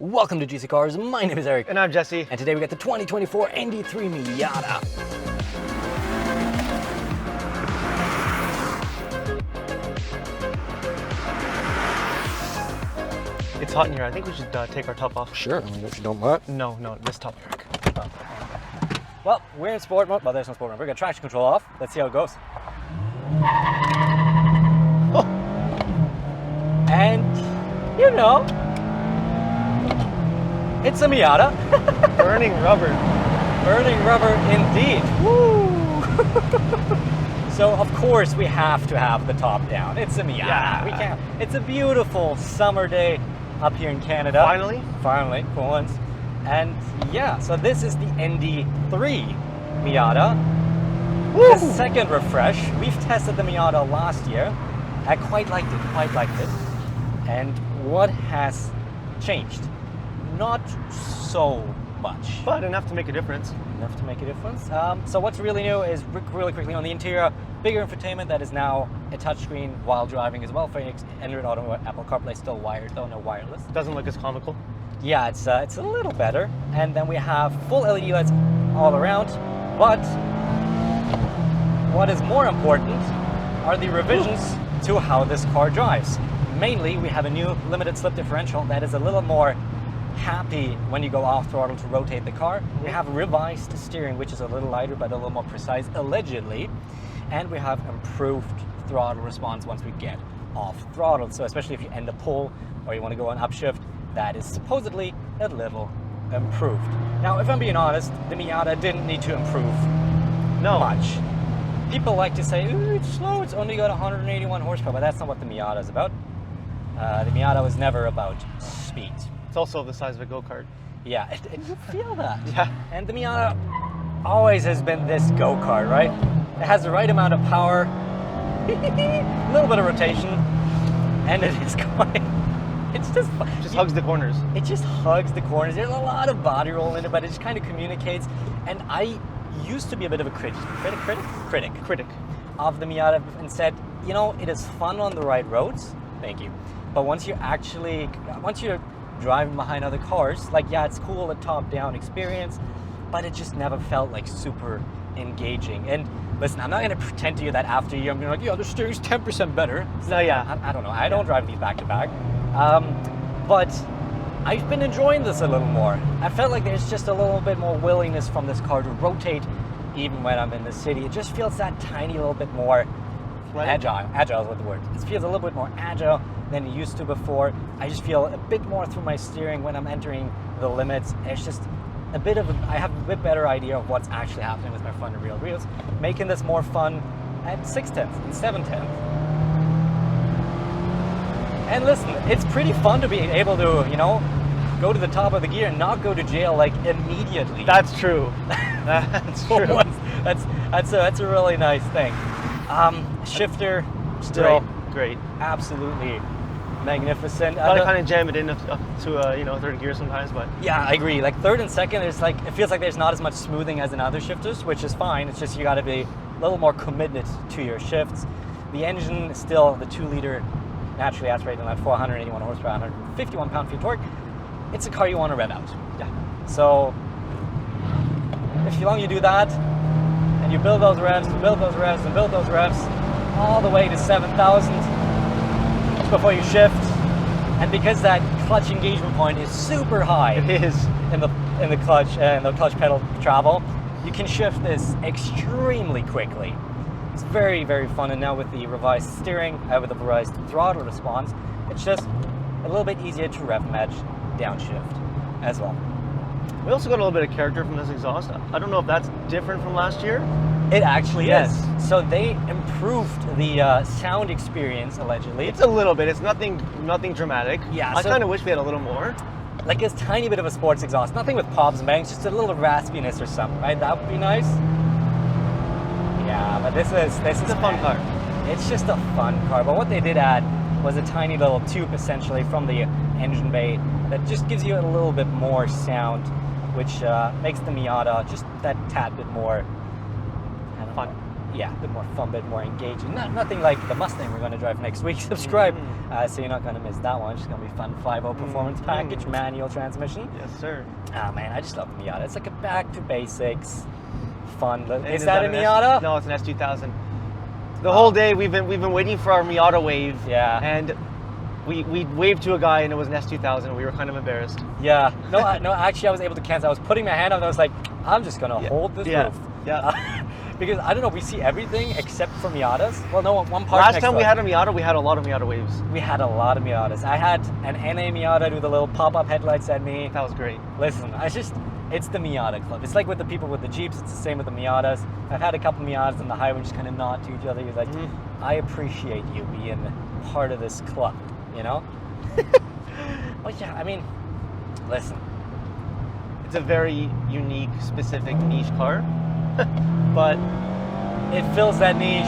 Welcome to GC Cars. My name is Eric. And I'm Jesse. And today we got the 2024 ND3 Miata. It's hot in here. I think we should take our top off. Sure, if you don't mind. No, this top. Well, we're in sport mode. Well, there's no sport mode. We're gonna traction control off. Let's see how it goes. Oh. And, you know, it's a Miata. Burning rubber. Burning rubber indeed. Woo! So of course we have to have the top down. It's a Miata. Yeah. We can't. It's a beautiful summer day up here in Canada. Finally, for once. And yeah, so this is the ND3 Miata. Woo! The second refresh. We've tested the Miata last year. I quite liked it. And what has changed? Not so much. But enough to make a difference. Enough to make a difference. So what's really new is, really quickly on the interior, bigger infotainment that is now a touchscreen while driving as well for Android Auto, Apple CarPlay, still wired though, no wireless. Doesn't look as comical. Yeah, it's a little better. And then we have full LED lights all around. But what is more important are the revisions to how this car drives. Mainly, we have a new limited slip differential that is a little more happy when you go off throttle to rotate the car. We have revised steering, which is a little lighter but a little more precise, allegedly. And we have improved throttle response once we get off throttle. So especially if you end a pull or you want to go on upshift, that is supposedly a little improved. Now, if I'm being honest, the Miata didn't need to improve much. People like to say, ooh, it's slow, it's only got 181 horsepower, but that's not what the Miata is about. The Miata was never about speed. It's also the size of a go-kart. Yeah, and you feel that. Yeah. And the Miata always has been this go-kart, right? It has the right amount of power, a little bit of rotation, and it is quite, it's just fun. Just hugs the corners. It just hugs the corners. There's a lot of body roll in it, but it just kind of communicates. And I used to be a bit of a critic of the Miata and said, you know, it is fun on the right roads. Thank you. But once you're driving behind other cars, like, yeah, it's cool, the top-down experience, but it just never felt like super engaging. And listen, I'm not going to pretend to you that after a year I'm going to be like, yeah, the steering's 10% better. No, yeah. I don't know. I don't drive these back-to-back. But I've been enjoying this a little more. I felt like there's just a little bit more willingness from this car to rotate even when I'm in the city. It just feels that tiny little bit more agile. Agile is what the word. It feels a little bit more agile than it used to before. I just feel a bit more through my steering when I'm entering the limits. It's just a bit of I have a bit better idea of what's actually happening with my front and rear wheels, making this more fun at 6/10 and 7/10. And listen, it's pretty fun to be able to, you know, go to the top of the gear and not go to jail like immediately. That's true. That's true. That's a really nice thing. Shifter, still great. Absolutely magnificent. I kind of jam it in up to third gear sometimes, but yeah, I agree. Like third and second, it feels like there's not as much smoothing as in other shifters, which is fine. It's just you got to be a little more committed to your shifts. The engine is still the 2-liter naturally aspirated at 481 horsepower, 151 pound-feet of torque. It's a car you want to rev out. yeah. So if you do that, and you build those revs, all the way to 7,000 before you shift, and because that clutch engagement point is super high, It is. in the clutch and the clutch pedal travel, you can shift this extremely quickly. It's very, very fun. And now with the revised steering, with the revised throttle response, it's just a little bit easier to rev match downshift as well. We also got a little bit of character from this exhaust. I don't know if that's different from last year. It actually is. So they improved the sound experience, allegedly. It's a little bit. It's nothing dramatic. Yeah, I kind of wish we had a little more. Like a tiny bit of a sports exhaust. Nothing with pops and bangs, just a little raspiness or something, right? That would be nice. Yeah, but this is a fun car. It's just a fun car. But what they did add was a tiny little tube, essentially, from the engine bay that just gives you a little bit more sound, which makes the Miata just that tad bit more Fun. yeah, a bit more fun, a bit more engaging. Nothing like the Mustang we're going to drive next week. Subscribe, so you're not going to miss that one. It's going to be fun. 5.0 performance package, manual transmission. Yes, sir. Oh man, I just love the Miata. It's like a back to basics, fun. Is that that a Miata? No, it's an S2000. The whole day we've been waiting for our Miata wave. Yeah. And we waved to a guy and it was an S2000. We were kind of embarrassed. Yeah. No, actually, I was able to cancel. I was putting my hand up and I was like, I'm just going to hold this roof. Yeah. Because I don't know, we see everything except for Miatas. Well, no, one part. Last time we had a Miata, we had a lot of Miata waves. We had a lot of Miatas. I had an NA Miata do the little pop-up headlights at me. That was great. Listen, it's the Miata club. It's like with the people with the Jeeps, it's the same with the Miatas. I've had a couple Miatas on the highway just kind of nod to each other. You're like, I appreciate you being part of this club, you know? Well, yeah, I mean, listen. It's a very unique, specific niche car, but it fills that niche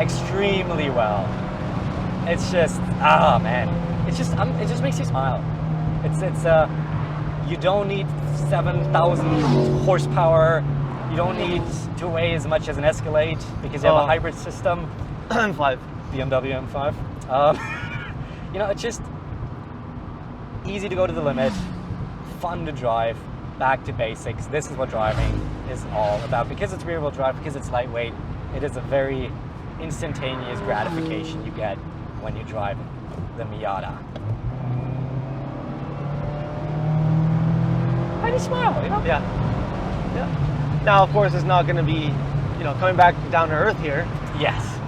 extremely well. It's just, man. It just makes you smile. It's you don't need 7,000 horsepower. You don't need to weigh as much as an Escalade because you have a hybrid system. M5. BMW M5. You know, it's just easy to go to the limit, fun to drive, back to basics. This is what driving is all about. Because it's rear-wheel drive, because it's lightweight, it is a very instantaneous gratification you get when you drive the Miata. And you smile, you know? Yeah. Now, of course, it's not going to be, coming back down to earth here. Yes.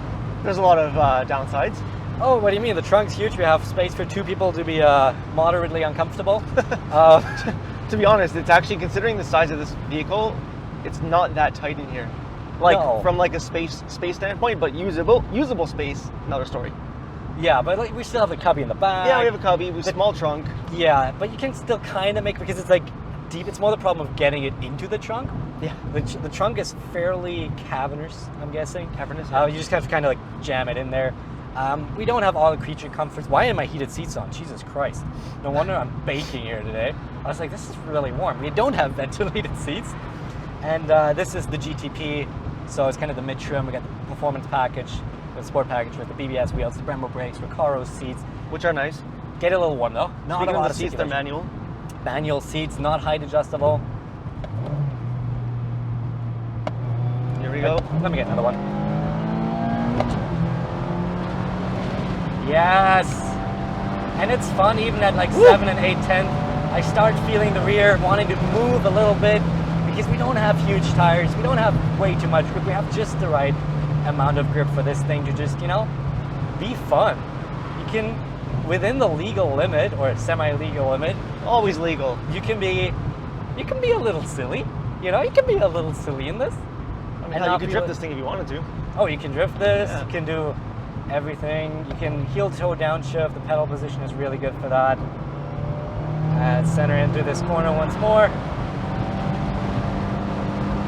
There's a lot of downsides. Oh, what do you mean? The trunk's huge. We have space for 2 people to be moderately uncomfortable. To be honest, it's actually, considering the size of this vehicle, it's not that tight in here. Like, from like a space standpoint, but usable space, another story. Yeah, but like we still have the cubby in the back. Yeah, we have a cubby, we have a small trunk. Yeah, but you can still kind of make, because it's like deep, it's more the problem of getting it into the trunk. Yeah. The trunk is fairly cavernous, I'm guessing. Cavernous, yeah. You just have to kind of like jam it in there. We don't have all the creature comforts. Why am I heated seats on? Jesus Christ. No wonder I'm baking here today. I was like, this is really warm. We don't have ventilated seats. And this is the GTP, so it's kind of the mid-trim. We got the performance package, the sport package with the BBS wheels, the Brembo brakes, Recaro seats. Which are nice. Get a little warm though. Not a lot of seats, they're manual. Manual seats, not height adjustable. Here we go. Let me get another one. Yes! And it's fun even at like 7 and 8 tenths. I start feeling the rear, wanting to move a little bit because we don't have huge tires. We don't have way too much grip. We have just the right amount of grip for this thing to just, be fun. You can, within the legal limit or semi-legal limit, always legal. You can be a little silly. You can be a little silly in this. I mean, you can drift this thing if you wanted to. Oh, you can drift this. Yeah. You can do everything. You can heel toe downshift. The pedal position is really good for that. And center into this corner once more.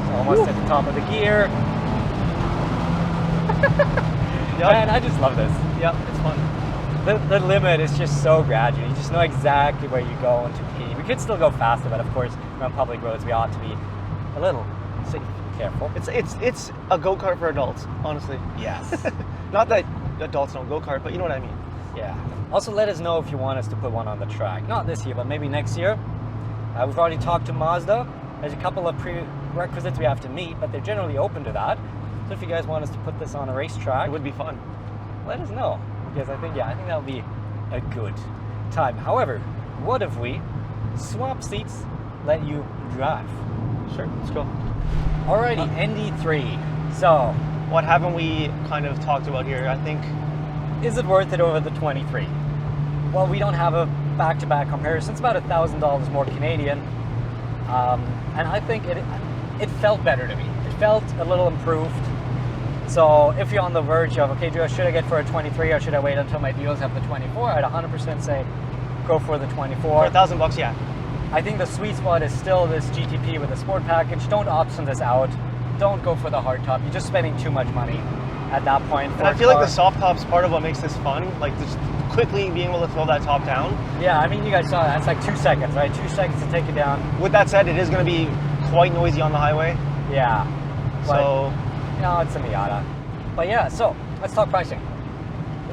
So almost at the top of the gear. Yep. Man, I just love this. Yep, it's fun. The limit is just so gradual. You just know exactly where you go and to pee. We could still go faster, but of course, on public roads, we ought to be a little safe, careful. It's a go-kart for adults, honestly. Yes. Not that adults don't go-kart, but you know what I mean. Yeah. Also, let us know if you want us to put one on the track. Not this year, but maybe next year. We've already talked to Mazda. There's a couple of prerequisites we have to meet, but they're generally open to that. So if you guys want us to put this on a racetrack, it would be fun. Let us know, because I think that would be a good time. However, what if we swap seats, let you drive? Sure, let's go. Alrighty, ND3. So, what haven't we kind of talked about here? I think, is it worth it over the 23? Well, we don't have a back-to-back comparison. It's about $1,000 more Canadian, and I think it felt better to me. It felt a little improved. So if you're on the verge of, okay, should I get for a 23 or should I wait until my deals have the 24? I'd 100% say go for the 24. For $1,000, yeah. I think the sweet spot is still this GTP with the sport package. Don't option this out. Don't go for the hard top. You're just spending too much money at that point. And I feel like the soft top's part of what makes this fun. Like just quickly being able to throw that top down. Yeah, I mean, you guys saw that. It's like 2 seconds, right? 2 seconds to take it down. With that said, it is going to be quite noisy on the highway. Yeah. So you know, it's a Miata. But yeah, so let's talk pricing.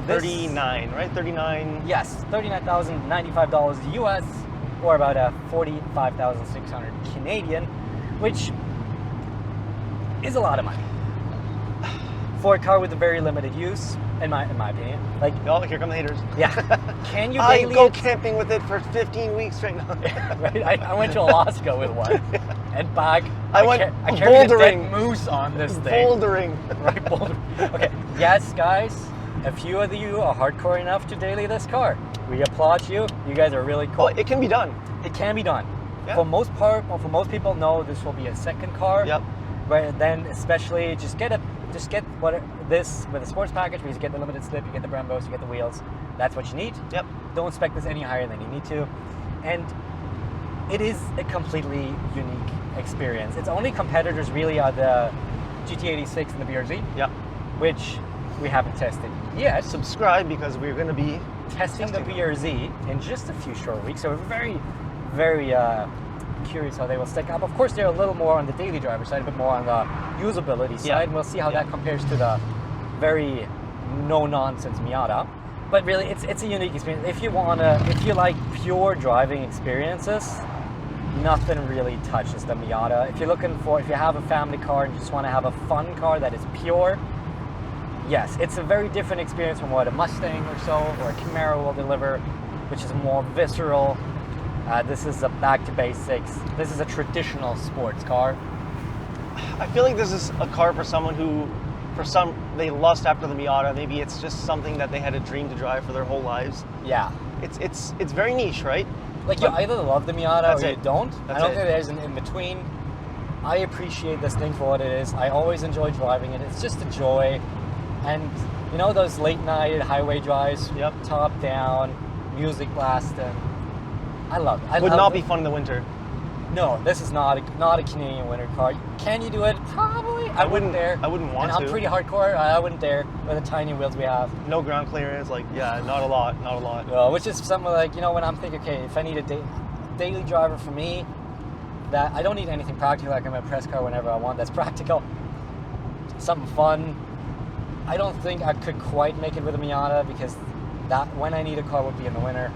39, right? 39. Yes, $39,095 US, or about 45,600 Canadian, which is a lot of money for a car with a very limited use, in my opinion. Like, oh, here come the haters. Yeah, can you I daily? go camping with it for 15 weeks right now. Right, I went to Alaska with one, and back. I went carried a bouldering. dead moose on this thing. Bouldering. Right, bouldering. Okay, yes, guys. A few of you are hardcore enough to daily this car. We applaud you. You guys are really cool. Oh, it can be done. It can be done. Yeah. For most people, no, this will be a second car. Yep. But then, especially, just get this with a sports package, because you get the limited slip, you get the Brembos, you get the wheels. That's what you need. Yep. Don't spec this any higher than you need to. And it is a completely unique experience. Its only competitors really are the GT86 and the BRZ. Yep. Which we haven't tested yet. Subscribe, because we're going to be testing the BRZ in just a few short weeks. So we're very, very curious how they will stack up. Of course, they're a little more on the daily driver side, a bit more on the usability side. And we'll see how that compares to the very no-nonsense Miata. But really, it's a unique experience. If you like pure driving experiences, nothing really touches the Miata. If you have a family car and you just want to have a fun car that is pure, yes, it's a very different experience from what a Mustang or so, or a Camaro will deliver, which is more visceral. This is a back to basics. This is a traditional sports car. I feel like this is a car for someone who, they lust after the Miata. Maybe it's just something that they had a dream to drive for their whole lives. Yeah. It's very niche, right? Like, you either love the Miata or you don't. I don't think there's an in-between. I appreciate this thing for what it is. I always enjoy driving it. It's just a joy. And you know those late night highway drives, top down, music blasting. I love it. Would not be fun in the winter. No, this is not a Canadian winter car. Can you do it? Probably. I wouldn't dare. I wouldn't want to. And I'm pretty hardcore. I wouldn't dare with the tiny wheels we have. No ground clearance. Like, yeah, not a lot. No, which is something like, you know, when I'm thinking, okay, if I need a daily driver for me, that I don't need anything practical. Like, I'm a press car whenever I want. That's practical. Something fun. I don't think I could quite make it with a Miata, because that when I need a car would be in the winter,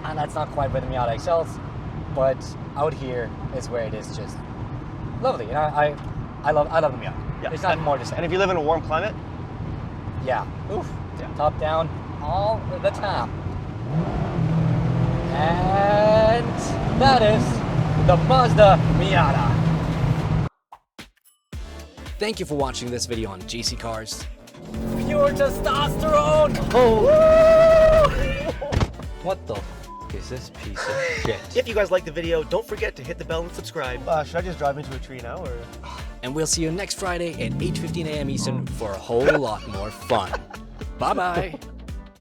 and that's not quite where the Miata excels. But out here is where it is just lovely. And I love the Miata. Yeah. There's nothing more to say. And if you live in a warm climate, yeah, oof, yeah. Top down all the time. And that is the Mazda Miata. Thank you for watching this video on GC Cars. Pure testosterone! Oh! What the is this piece of shit? If you guys like the video, don't forget to hit the bell and subscribe. Should I just drive into a tree now, or? And we'll see you next Friday at 8:15 a.m. Eastern for a whole lot more fun. Bye-bye.